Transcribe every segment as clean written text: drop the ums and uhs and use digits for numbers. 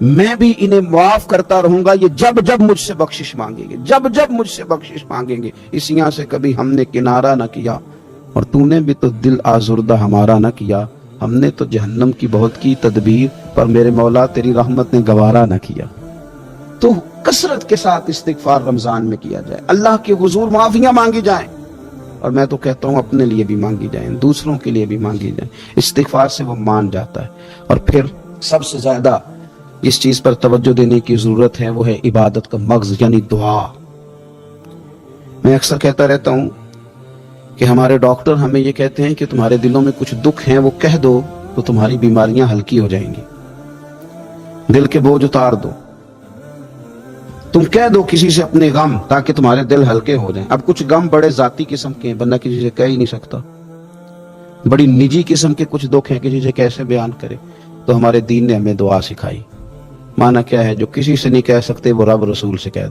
میں بھی انہیں معاف کرتا رہوں گا یہ جب جب مجھ سے بخشش مانگیں گے، جب جب مجھ سے بخشش مانگیں گے۔ اس یہاں سے کبھی ہم نے کنارہ نہ کیا، اور تو نے بھی تو دل آزردہ ہمارا نہ کیا۔ ہم نے تو جہنم کی بہت کی تدبیر، پر میرے مولا تیری رحمت نے گوارا نہ کیا۔ تو کثرت کے ساتھ استغفار رمضان میں کیا جائے، اللہ کے حضور معافیاں مانگی جائیں، اور میں تو کہتا ہوں اپنے لیے بھی مانگی جائیں، دوسروں کے لیے بھی مانگی جائیں۔ استغفار سے وہ مان جاتا ہے۔ اور پھر سب سے زیادہ جس چیز پر توجہ دینے کی ضرورت ہے وہ ہے عبادت کا مغز، یعنی دعا۔ میں اکثر کہتا رہتا ہوں کہ ہمارے ڈاکٹر ہمیں یہ کہتے ہیں کہ تمہارے دلوں میں کچھ دکھ ہیں وہ کہہ دو تو تمہاری بیماریاں ہلکی ہو جائیں گی، دل کے بوجھ اتار دو، تم کہہ دو کسی سے اپنے غم تاکہ تمہارے دل ہلکے ہو جائیں۔ اب کچھ غم بڑے ذاتی قسم کے ہیں، بندہ کسی سے کہہ ہی نہیں سکتا، بڑی نجی قسم کے کچھ دکھ ہیں، کسی سے کیسے بیان کرے؟ تو ہمارے دین نے ہمیں دعا سکھائی۔ معنی کیا ہے؟ جو کسی سے نہیں کہہ سکتے وہ رب رسول سے کہہ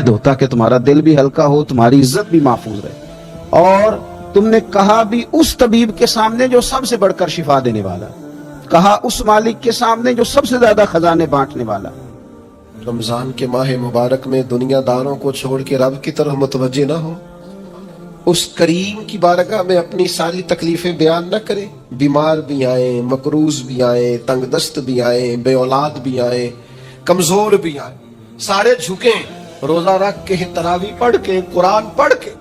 دو تاکہ تمہارا دل بھی ہلکا ہو، تمہاری عزت بھی محفوظ رہے۔ اور تم نے کہا بھی اس طبیب کے سامنے جو سب سے بڑھ کر شفا دینے والا، کہا اس مالک کے سامنے جو سب سے زیادہ خزانے بانٹنے والا۔ رمضان کے ماہ مبارک میں دنیا داروں کو چھوڑ کے رب کی طرف متوجہ نہ ہو، اس کریم کی بارگاہ میں اپنی ساری تکلیفیں بیان نہ کرے۔ بیمار بھی آئیں، مقروض بھی آئیں، تنگ دست بھی آئیں، بے اولاد بھی آئیں، کمزور بھی آئیں، سارے جھکیں، روزہ رکھ کے، تراویح پڑھ کے، قرآن پڑھ کے،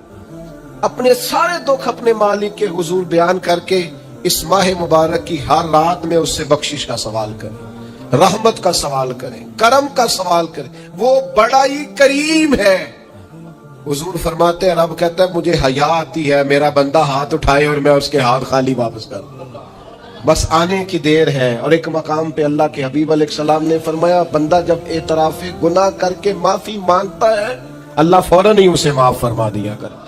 اپنے سارے دکھ اپنے مالک کے حضور بیان کر کے اس ماہ مبارک کی ہر رات میں اس سے بخشش کا سوال کریں، رحمت کا سوال کریں، کرم کا سوال کریں۔ وہ بڑا ہی کریم ہے۔ حضور فرماتے ہیں، رب کہتا ہے مجھے حیا آتی ہے میرا بندہ ہاتھ اٹھائے اور میں اس کے ہاتھ خالی واپس کر دوں، بس آنے کی دیر ہے۔ اور ایک مقام پہ اللہ کے حبیب علیہ السلام نے فرمایا، بندہ جب اعتراف گناہ کر کے معافی مانگتا ہے اللہ فوراً ہی اسے معاف فرما دیا کرتا۔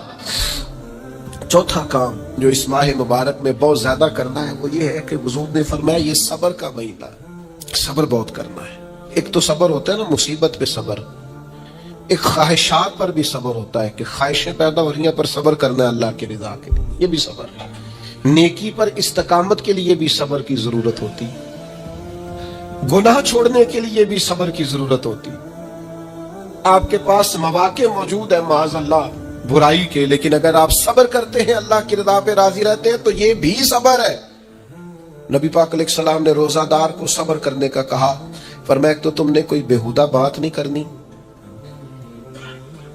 چوتھا کام جو اس ماہ مبارک میں بہت زیادہ کرنا ہے وہ یہ ہے کہ حضور نے فرمایا یہ صبر کا مہینہ ہے، صبر بہت کرنا ہے۔ ایک تو صبر ہوتا ہے نا مصیبت پہ صبر، ایک خواہشات پر بھی صبر ہوتا ہے کہ خواہشیں پیدا ہو رہی ہیں پر صبر کرنا ہے اللہ کی رضا کے لیے، یہ بھی صبر ہے۔ نیکی پر استقامت کے لیے بھی صبر کی ضرورت ہوتی، گناہ چھوڑنے کے لیے بھی صبر کی ضرورت ہوتی۔ آپ کے پاس مواقع موجود ہے معاذ اللہ برائی کے، لیکن اگر آپ صبر کرتے ہیں اللہ کی رضا پہ راضی رہتے ہیں تو یہ بھی صبر ہے۔ نبی پاک علیہ السلام نے روزہ دار کو صبر کرنے کا کہا، فرمایا تو تم نے کوئی بےہودہ بات نہیں کرنی،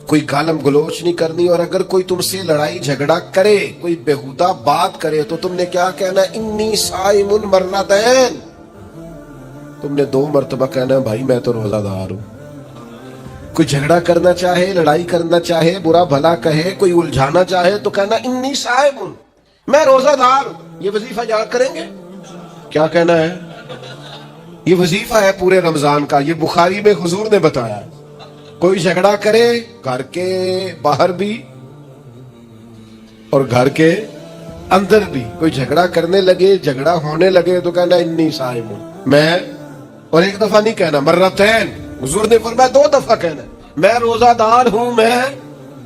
کوئی گالم گلوچ نہیں کرنی، اور اگر کوئی تم سے لڑائی جھگڑا کرے، کوئی بےہودہ بات کرے تو تم نے کیا کہنا؟ انی صائم مرتين، تم نے 2 مرتبہ کہنا بھائی میں تو روزہ دار ہوں۔ کوئی جھگڑا کرنا چاہے، لڑائی کرنا چاہے، برا بھلا کہے، کوئی الجھانا چاہے تو کہنا انی صائم، میں روزہ دار ہوں۔ یہ وظیفہ یاد کریں گے؟ کیا کہنا ہے؟ یہ وظیفہ ہے پورے رمضان کا، یہ بخاری میں حضور نے بتایا۔ کوئی جھگڑا کرے گھر کے باہر بھی اور گھر کے اندر بھی، کوئی جھگڑا کرنے لگے، جھگڑا ہونے لگے تو کہنا انی صائم، میں، اور ایک دفعہ نہیں کہنا، مرتين، حضور نے فرمایا 2 دفعہ کہنا، میں روزہ دار ہوں،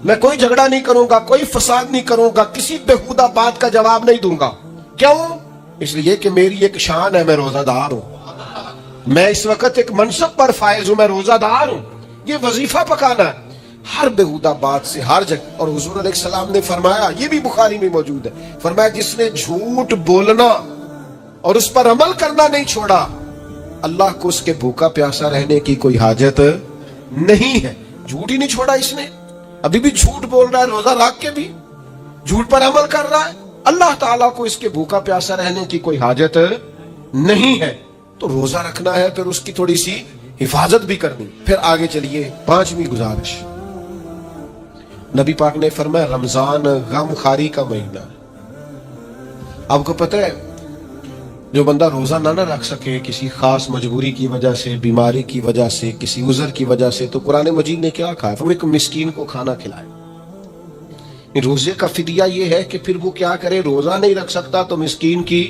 میں کوئی جھگڑا نہیں کروں گا، کوئی فساد نہیں کروں گا، کسی بےہودہ بات کا جواب نہیں دوں گا۔ کیوں؟ اس لیے کہ میری ایک شان ہے، میں روزہ دار ہوں، میں اس وقت ایک منصب پر فائز ہوں، میں روزہ دار ہوں۔ یہ وظیفہ پکانا ہے ہر بےہودہ بات سے، ہر جگہ۔ اور حضور علیہ السلام نے فرمایا، یہ بھی بخاری میں موجود ہے، فرمایا جس نے جھوٹ بولنا اور اس پر عمل کرنا نہیں چھوڑا، اللہ کو اس کے بھوکا پیاسا رہنے کی کوئی حاجت نہیں ہے۔ جھوٹ ہی نہیں چھوڑا اس نے، ابھی بھی جھوٹ بول رہا ہے، روزہ رکھ کے بھی جھوٹ پر عمل کر رہا ہے، اللہ تعالیٰ کو اس کے بھوکا پیاسا رہنے کی کوئی حاجت نہیں ہے۔ تو روزہ رکھنا ہے، پھر اس کی تھوڑی سی حفاظت بھی کرنی۔ پھر آگے چلیے، 5ویں گزارش، نبی پاک نے فرمایا رمضان غم خاری کا مہینہ ہے۔ آپ کو پتہ ہے جو بندہ روزہ نہ رکھ سکے کسی خاص مجبوری کی وجہ سے، بیماری کی وجہ سے، کسی عذر کی وجہ سے، تو قرآن مجید نے کیا کہا؟ وہ ایک مسکین کو کھانا کھلائے۔ روزے کا فدیہ یہ ہے کہ پھر وہ کیا کرے؟ روزہ نہیں رکھ سکتا تو مسکین کی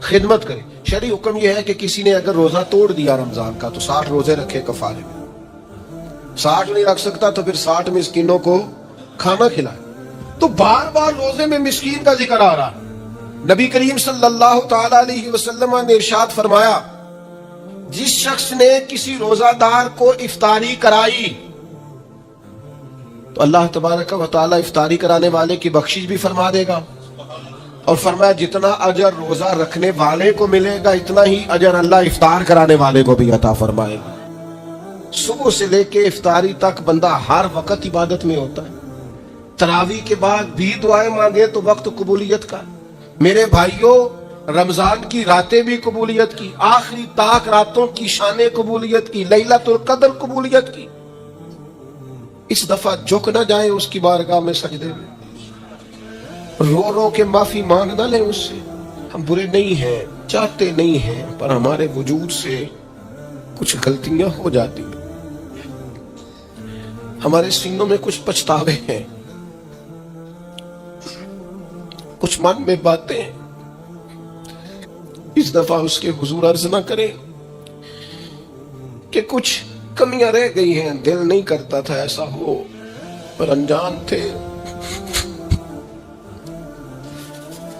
خدمت کرے۔ شرعی حکم یہ ہے کہ کسی نے اگر روزہ توڑ دیا رمضان کا تو 60 روزے رکھے کفارے میں، 60 نہیں رکھ سکتا تو پھر 60 مسکینوں کو کھانا کھلائے۔ تو بار بار روزے میں مسکین کا ذکر آ رہا ہے۔ نبی کریم صلی اللہ تعالی علیہ وسلم نے ارشاد فرمایا، جس شخص نے کسی روزہ دار کو افطاری کرائی تو اللہ تبارک و تعالی افطاری کرانے والے کی بخشش بھی فرما دے گا، اور فرمایا جتنا اجر روزہ رکھنے والے کو ملے گا اتنا ہی اجر اللہ افطار کرانے والے کو بھی عطا فرمائے گا۔ صبح سے لے کے افطاری تک بندہ ہر وقت عبادت میں ہوتا ہے، تراویح کے بعد بھی دعائیں مانگے تو وقت قبولیت کا۔ میرے بھائیوں، رمضان کی راتیں بھی قبولیت کی، آخری طاق راتوں کی شان قبولیت کی، لیلۃ القدر قبولیت کی۔ اس دفعہ جھک نہ جائیں اس کی بارگاہ میں سجدے میں، رو رو کے معافی مانگ نہ لیں اس سے۔ ہم برے نہیں ہیں، چاہتے نہیں ہیں، پر ہمارے وجود سے کچھ غلطیاں ہو جاتی ہیں، ہمارے سینوں میں کچھ پچھتاوے ہیں، کچھ من میں باتیں ہیں۔ اس دفعہ اس کے حضور عرض نہ کریں کہ کچھ کمیاں رہ گئی ہیں، دل نہیں کرتا تھا ایسا ہو، پر انجان تھے،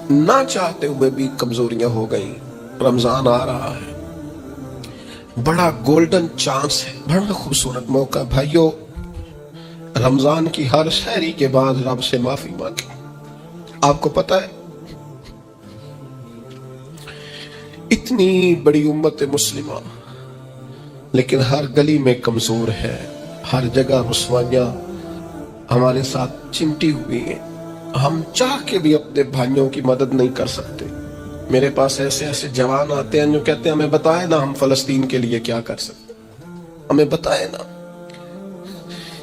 نہ چاہتے ہوئے بھی کمزوریاں ہو گئی۔ رمضان آ رہا ہے، بڑا گولڈن چانس ہے، بڑا خوبصورت موقع۔ بھائیو، رمضان کی ہر سحری کے بعد رب سے معافی مانگے۔ آپ کو پتہ ہے اتنی بڑی امت مسلمہ لیکن ہر گلی میں کمزور ہے، ہر جگہ رسوائیاں ہمارے ساتھ چمٹی ہوئی ہیں، ہم چاہ کے بھی اپنے بھائیوں کی مدد نہیں کر سکتے۔ میرے پاس ایسے ایسے جوان آتے ہیں جو کہتے ہیں ہمیں بتائے نا ہم فلسطین کے لیے کیا کر سکتے، ہمیں بتائے نا۔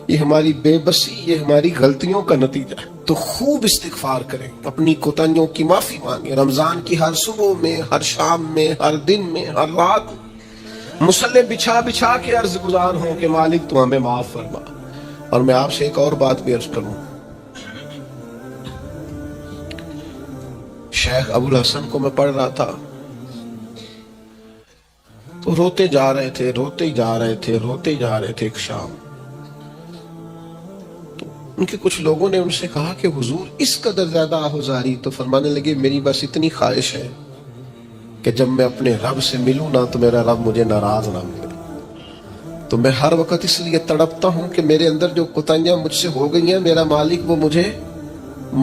یہ ہماری بے بسی، یہ ہماری غلطیوں کا نتیجہ ہے۔ تو خوب استغفار کریں، اپنی کوتاہیوں کی معافی مانگیں۔ رمضان کی ہر صبح میں، ہر شام میں، ہر دن میں، ہر رات مصلے بچھا بچھا کے عرض گزار ہوں کہ مالک تو ہمیں معاف فرما۔ اور میں آپ سے ایک اور بات بھی عرض کروں، شیخ ابو الحسن کو میں پڑھ رہا تھا تو روتے جا رہے تھے، روتے ہی جا رہے تھے، روتے ہی جا رہے تھے۔ ایک شام تو ان کے کچھ لوگوں نے ان سے کہا کہ حضور اس قدر زیادہ آہوزاری، تو فرمانے لگے میری بس اتنی خواہش ہے کہ جب میں اپنے رب سے ملوں نا تو میرا رب مجھے ناراض نہ ملے۔ تو میں ہر وقت اس لیے تڑپتا ہوں کہ میرے اندر جو کوتاہیاں مجھ سے ہو گئی ہیں، میرا مالک وہ مجھے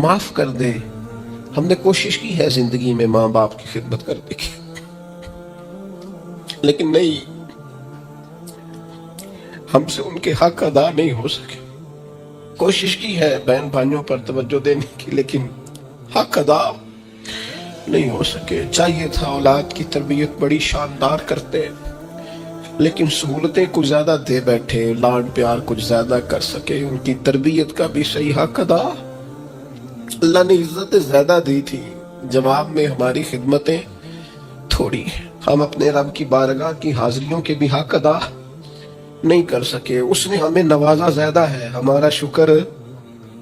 معاف کر دے۔ ہم نے کوشش کی ہے زندگی میں ماں باپ کی خدمت کرنے کی، لیکن نہیں، ہم سے ان کے حق ادا نہیں ہو سکے۔ کوشش کی ہے بہن بھائیوں پر توجہ دینے کی، لیکن حق ادا نہیں ہو سکے۔ چاہیے تھا اولاد کی تربیت بڑی شاندار کرتے، لیکن سہولتیں کچھ زیادہ دے بیٹھے، لاڈ پیار کچھ زیادہ کر سکے، ان کی تربیت کا بھی صحیح حق ادا۔ اللہ نے عزت زیادہ دی تھی، جواب میں ہماری خدمتیں تھوڑی ہیں۔ ہم اپنے رب کی بارگاہ کی حاضریوں کے بھی حق ادا نہیں کر سکے۔ اس نے ہمیں نوازا زیادہ ہے، ہمارا شکر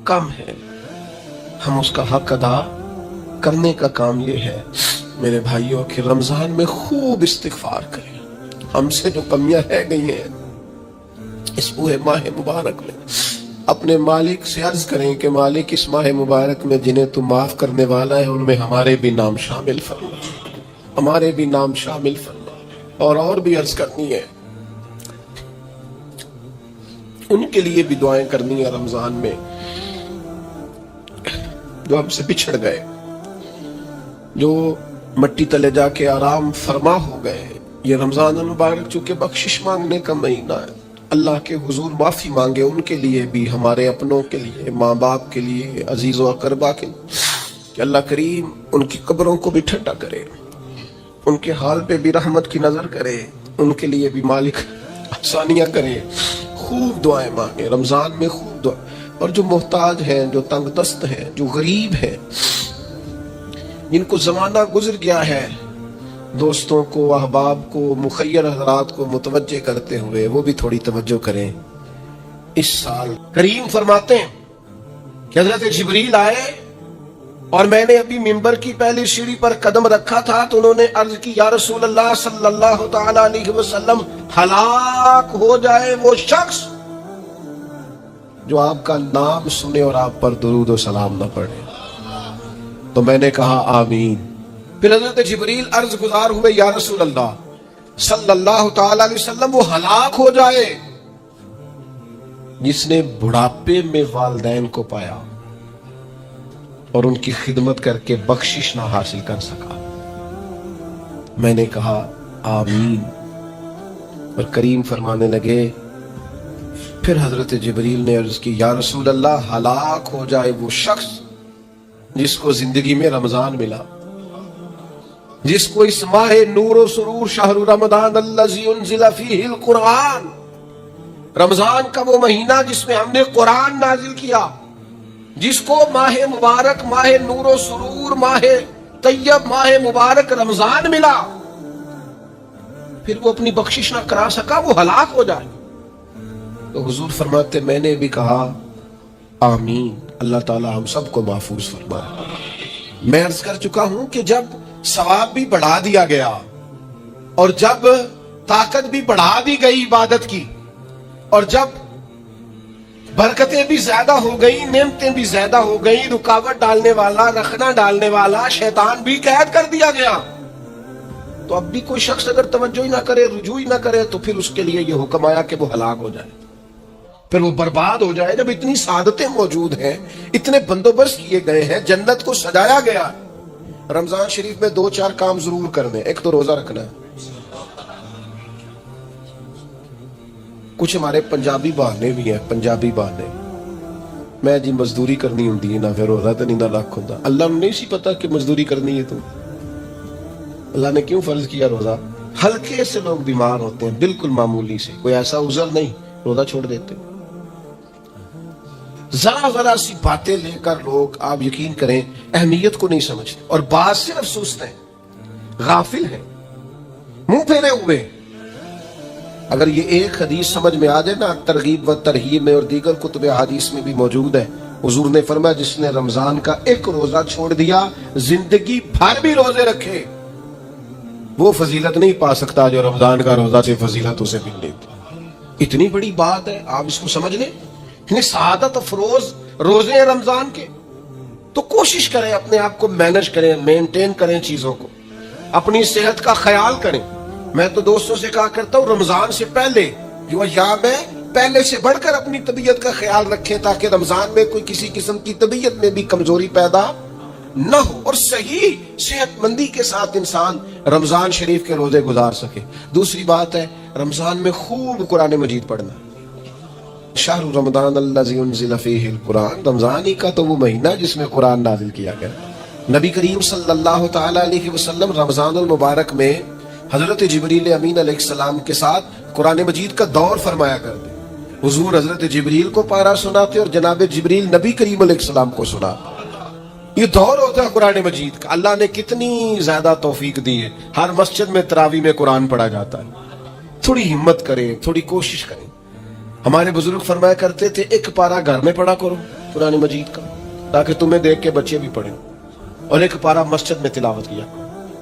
کم ہے، ہم اس کا حق ادا کرنے کا کام یہ ہے میرے بھائیوں کہ رمضان میں خوب استغفار کریں۔ ہم سے جو کمیاں رہ گئی ہیں اس پورے ماہ مبارک میں، اپنے مالک سے عرض کریں کہ مالک اس ماہ مبارک میں جنہیں تو معاف کرنے والا ہے ان میں ہمارے بھی نام شامل فرما، ہمارے بھی نام شامل فرما۔ اور بھی عرض کرنی ہے، ان کے لیے بھی دعائیں کرنی ہے رمضان میں جو ہم سے بچھڑ گئے، جو مٹی تلے جا کے آرام فرما ہو گئے۔ یہ رمضان المبارک چونکہ بخشش مانگنے کا مہینہ ہے، اللہ کے حضور معافی مانگے ان کے لیے بھی، ہمارے اپنوں کے لیے، ماں باپ کے لیے، عزیز و اقربا کے لیے، کہ اللہ کریم ان کی قبروں کو بھی ٹھنڈا کرے، ان کے حال پہ بھی رحمت کی نظر کرے، ان کے لیے بھی مالک آسانیاں کرے۔ خوب دعائیں مانگے رمضان میں، خوب دعا۔ اور جو محتاج ہیں، جو تنگ دست ہیں، جو غریب ہیں، جن کو زمانہ گزر گیا ہے، دوستوں کو، احباب کو، مخیر حضرات کو متوجہ کرتے ہوئے وہ بھی تھوڑی توجہ کریں۔ اس سال کریم فرماتے ہیں کہ حضرت جبریل آئے اور میں نے ابھی منبر کی پہلی سیڑھی پر قدم رکھا تھا تو انہوں نے عرض کی یا رسول اللہ صلی اللہ تعالی علیہ وسلم، ہلاک ہو جائے وہ شخص جو آپ کا نام سنے اور آپ پر درود و سلام نہ پڑھے۔ تو میں نے کہا آمین۔ پھر حضرت جبریل عرض گزار ہوئے یا رسول اللہ، صلی اللہ تعالی علیہ وسلم وہ ہلاک ہو جائے جس نے بڑھاپے میں والدین کو پایا اور ان کی خدمت کر کے بخشش نہ حاصل کر سکا. میں نے کہا آمین. اور کریم فرمانے لگے پھر حضرت جبریل نے عرض کی یا رسول اللہ ہلاک ہو جائے وہ شخص جس کو زندگی میں رمضان ملا, جس کو اس ماہ نور و سرور شہر رمضان الذی انزل فیہ القرآن, رمضان کا وہ مہینہ جس میں ہم نے قرآن نازل کیا, جس کو ماہ مبارک, ماہ نور و سرور, ماہ طیب, ماہ مبارک رمضان ملا, پھر وہ اپنی بخشش نہ کرا سکا, وہ ہلاک ہو جائے. تو حضور فرماتے میں نے بھی کہا آمین. اللہ تعالی ہم سب کو محفوظ فرمائے. میں عرض کر چکا ہوں کہ جب ثواب بھی بڑھا دیا گیا اور جب طاقت بھی بڑھا دی گئی عبادت کی اور جب برکتیں بھی زیادہ ہو گئی, نعمتیں بھی زیادہ ہو گئی, رکاوٹ ڈالنے والا, رخنا ڈالنے والا شیطان بھی قید کر دیا گیا, تو اب بھی کوئی شخص اگر توجہ ہی نہ کرے, رجوع ہی نہ کرے, تو پھر اس کے لیے یہ حکم آیا کہ وہ ہلاک ہو جائے, پھر وہ برباد ہو جائے. جب اتنی سعادتیں موجود ہیں, اتنے بندوبست کیے گئے ہیں, جنت کو سجایا گیا. رمضان شریف میں 2-4 کام ضرور کرنے. ایک تو روزہ رکھنا ہے. کچھ ہمارے پنجابی بہانے بھی ہیں, پنجابی بہانے, میں جی مزدوری کرنی ہوں نہ پھر روزہ تو نہیں نہ رکھ ہوں. اللہ نے نہیں سی پتا کہ مزدوری کرنی ہے. تو اللہ نے کیوں فرض کیا روزہ؟ ہلکے سے لوگ بیمار ہوتے ہیں, بالکل معمولی سے, کوئی ایسا عذر نہیں, روزہ چھوڑ دیتے. ذرا سی باتیں لے کر لوگ, آپ یقین کریں, اہمیت کو نہیں سمجھتے, اور بعض صرف سست ہیں, غافل ہیں, منہ پھیرے ہوئے. اگر یہ ایک حدیث سمجھ میں آ جائے نا, ترغیب و ترہیب میں اور دیگر کتب حدیث میں بھی موجود ہے, حضور نے فرمایا جس نے رمضان کا ایک روزہ چھوڑ دیا, زندگی بھر بھی روزے رکھے, وہ فضیلت نہیں پا سکتا جو رمضان کا روزہ سے فضیلت اسے مل لیتی. اتنی بڑی بات ہے, آپ اس کو سمجھ لیں. اتنے سعادت افروز روزے ہیں رمضان کے. تو کوشش کریں, اپنے آپ کو مینج کریں, مینٹین کریں چیزوں کو, اپنی صحت کا خیال کریں. میں تو دوستوں سے کہا کرتا ہوں رمضان سے پہلے جو ایام ہے, پہلے سے بڑھ کر اپنی طبیعت کا خیال رکھیں, تاکہ رمضان میں کوئی کسی قسم کی طبیعت میں بھی کمزوری پیدا نہ ہو, اور صحیح صحت مندی کے ساتھ انسان رمضان شریف کے روزے گزار سکے. دوسری بات ہے رمضان میں خوب قرآن مجید پڑھنا. شہر رمضان الذی انزل فیہ القرآن, رمضان ہی کا تو وہ مہینہ جس میں قرآن نازل کیا گیا. نبی کریم صلی اللہ تعالی علیہ وسلم رمضان المبارک میں حضرت جبریل امین علیہ السلام کے ساتھ قرآن مجید کا دور فرمایا کرتے. حضور حضرت جبریل کو پارا سناتے اور جناب جبریل نبی کریم علیہ السلام کو سناتے. یہ دور ہوتا ہے قرآن مجید کا. اللہ نے کتنی زیادہ توفیق دی ہے, ہر مسجد میں تراویح میں قرآن پڑھا جاتا ہے. تھوڑی ہمت کریں, تھوڑی کوشش کریں. ہمارے بزرگ فرمایا کرتے تھے ایک پارا گھر میں پڑھا کرو قرآن مجید کا, تاکہ تمہیں دیکھ کے بچے بھی پڑھیں, اور ایک پارا مسجد میں تلاوت کیا,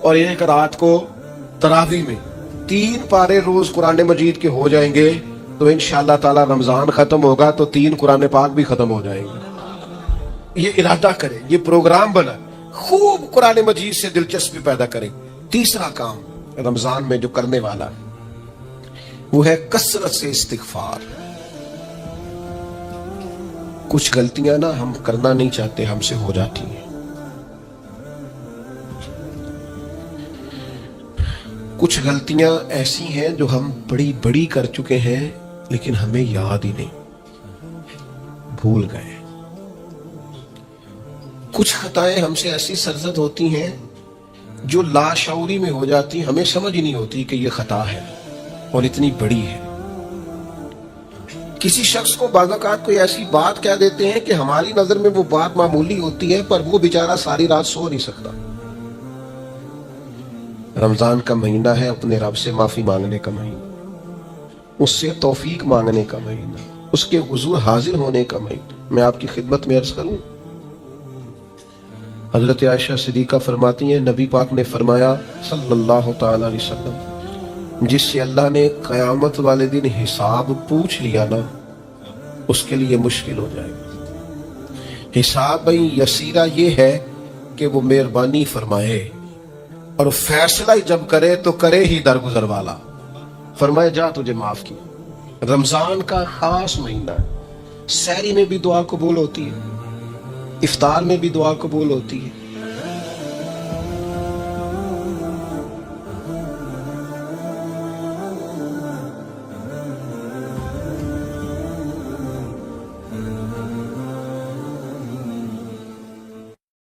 اور ایک رات کو تراویح میں 3 پارے روز قرآن مجید کے ہو جائیں گے, تو انشاءاللہ تعالی رمضان ختم ہوگا تو 3 قرآن پاک بھی ختم ہو جائیں گے. یہ ارادہ کریں, یہ پروگرام بنا, خوب قرآن مجید سے دلچسپی پیدا کریں. تیسرا کام رمضان میں جو کرنے والا ہے وہ ہے کثرت سے استغفار. کچھ غلطیاں نا ہم کرنا نہیں چاہتے, ہم سے ہو جاتی ہیں. کچھ غلطیاں ایسی ہیں جو ہم بڑی بڑی کر چکے ہیں, لیکن ہمیں یاد ہی نہیں, بھول گئے. کچھ خطائیں ہم سے ایسی سرزد ہوتی ہیں جو لاشعوری میں ہو جاتی, ہمیں سمجھ ہی نہیں ہوتی کہ یہ خطا ہے اور اتنی بڑی ہے. کسی شخص کو بعض اوقات کوئی ایسی بات کہہ دیتے ہیں کہ ہماری نظر میں وہ بات معمولی ہوتی ہے, پر وہ بیچارہ ساری رات سو نہیں سکتا. رمضان کا مہینہ ہے اپنے رب سے معافی مانگنے کا مہینہ, اس سے توفیق مانگنے کا مہینہ, اس کے حضور حاضر ہونے کا مہینہ. میں آپ کی خدمت میں عرض کروں, حضرت عائشہ صدیقہ فرماتی ہیں نبی پاک نے فرمایا صلی اللہ تعالی علیہ وسلم, جس سے اللہ نے قیامت والے دن حساب پوچھ لیا نا, اس کے لیے مشکل ہو جائے گا. حساب یسیرہ یہ ہے کہ وہ مہربانی فرمائے اور فیصلہ ہی جب کرے تو کرے ہی درگزر والا. فرمایا جا تجھے معاف کیا. رمضان کا خاص مہینہ ہے. سحری میں بھی دعا قبول ہوتی ہے, افطار میں بھی دعا قبول ہوتی ہے,